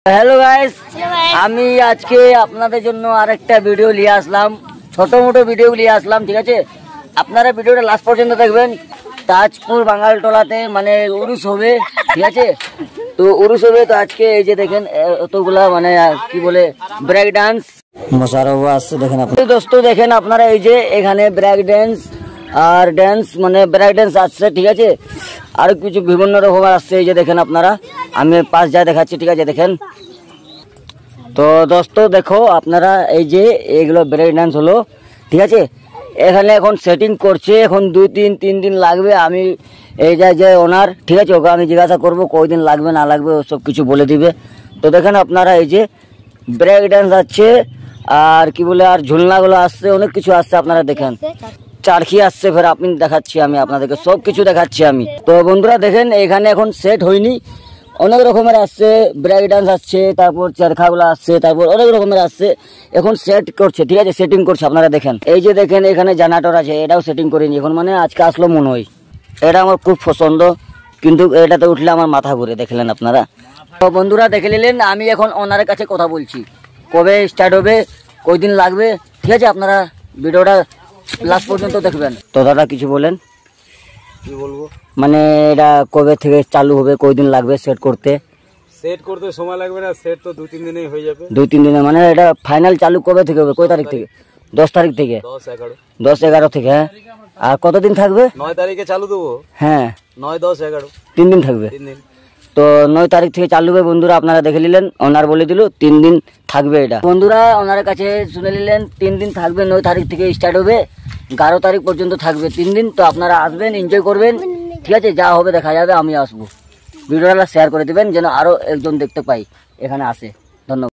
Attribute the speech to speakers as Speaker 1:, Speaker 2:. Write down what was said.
Speaker 1: Hello guys, আমি আজকে আপনাদের জন্য আরেকটা ভিডিও নিয়ে আসলাম। ছোট মোটো ভিডিও নিয়ে আসলাম, ঠিক আছে? আপনারা ভিডিওটা লাস্ট পর্যন্ত দেখবেন। তাজপুর বাঙালটোলাতে মানে উরুস হবে, ঠিক আছে? তো উরুস হবে, তো আজকে এই যে দেখেন এতগুলা মানে কি বলে ব্রেক ডান্স মশারফ আসছে দেখেন আপনারা। দোস্ত দেখেন আপনারা, এই যে এখানে ব্রেক ডান্স আর ডান্স মানে ব্রেক ডান্স আসছে, ঠিক আছে? আর কিছু বিভিন্ন রকমের আসছে, এই যে দেখেন আপনারা। আমি পাশ যা দেখাচ্ছি, ঠিক আছে? দেখেন তো দোস্ত, দেখো আপনারা, এই যে এইগুলো ব্রেক ডান্স হলো, ঠিক আছে? এখানে এখন সেটিং করছে, এখন 2-3 দিন লাগবে। আমি এই যে ওনার, ঠিক আছে, ওকে আমি জিজ্ঞাসা করবো কয়দিন লাগবে না লাগবে, ও সব কিছু বলে দিবে। তো দেখেন আপনারা, এই যে ব্রেক ডান্স আছে আর কি বলে আর ঝুলনাগুলো আসছে, অনেক কিছু আসছে, আপনারা দেখেন। চারখি আসছে, ফের আপনি দেখাচ্ছি, আমি আপনাদেরকে সব কিছু দেখাচ্ছি আমি। তো বন্ধুরা দেখেন, এখানে এখন সেট হয়নি, অনেক রকমের আসছে, ব্রেক ডান্স আসছে, তারপর চারখাগুলো আসছে, তারপর অনেক রকমের আসছে। এখন সেট করছে, ঠিক আছে? সেটিং করছে, আপনারা দেখেন। এই যে দেখেন এখানে জানাটর আছে, এটাও সেটিং করিনি এখন, মানে আজকে আসলো মনে হয়। এটা আমার খুব পছন্দ, কিন্তু এটাতে উঠলে আমার মাথা ঘুরে, দেখলেন আপনারা। তো বন্ধুরা দেখে নিলেন, আমি এখন ওনারের কাছে কথা বলছি, কবে স্টার্ট হবে, কয়দিন লাগবে, ঠিক আছে? আপনারা ভিডিওটা লাস্ট পর্যন্ত দেখবেন। তো দাদা কিছু বলেন।
Speaker 2: কি বলবো,
Speaker 1: মানে এটা কবে থেকে চালু হবে, কয়দিন লাগবে সেট করতে?
Speaker 2: সেট করতে সময় লাগবে না, সেট তো 2-3 দিনেই হয়ে যাবে।
Speaker 1: 2-3 দিনে? মানে এটা ফাইনাল চালু কবে থেকে হবে, কয় তারিখ থেকে? 10 তারিখ থেকে? 10-11 থেকে। হ্যাঁ, আর কতদিন থাকবে?
Speaker 2: 9 তারিখে চালু দেবো।
Speaker 1: হ্যাঁ,
Speaker 2: 9, 10, 11
Speaker 1: 3 দিন থাকবে।
Speaker 2: 3 দিন।
Speaker 1: তো 9 তারিখ থেকে চালু হবে বন্ধুরা, আপনারা দেখে নিলেন। ওনার বলে দিল 3 দিন থাকবে এটা। বন্ধুরা ওনার কাছে শুনে নিলেন, 3 দিন থাকবে, 9 তারিখ থেকে স্টার্ট হবে, 11 তারিখ পর্যন্ত থাকবে, 3 দিন। তো আপনারা আসবেন, এনজয় করবেন, ঠিক আছে? যা হবে দেখা যাবে, আমি আসবো। ভিডিওটা শেয়ার করে দিবেন যেন আরো একজন দেখতে পাই এখানে আসে। ধন্যবাদ।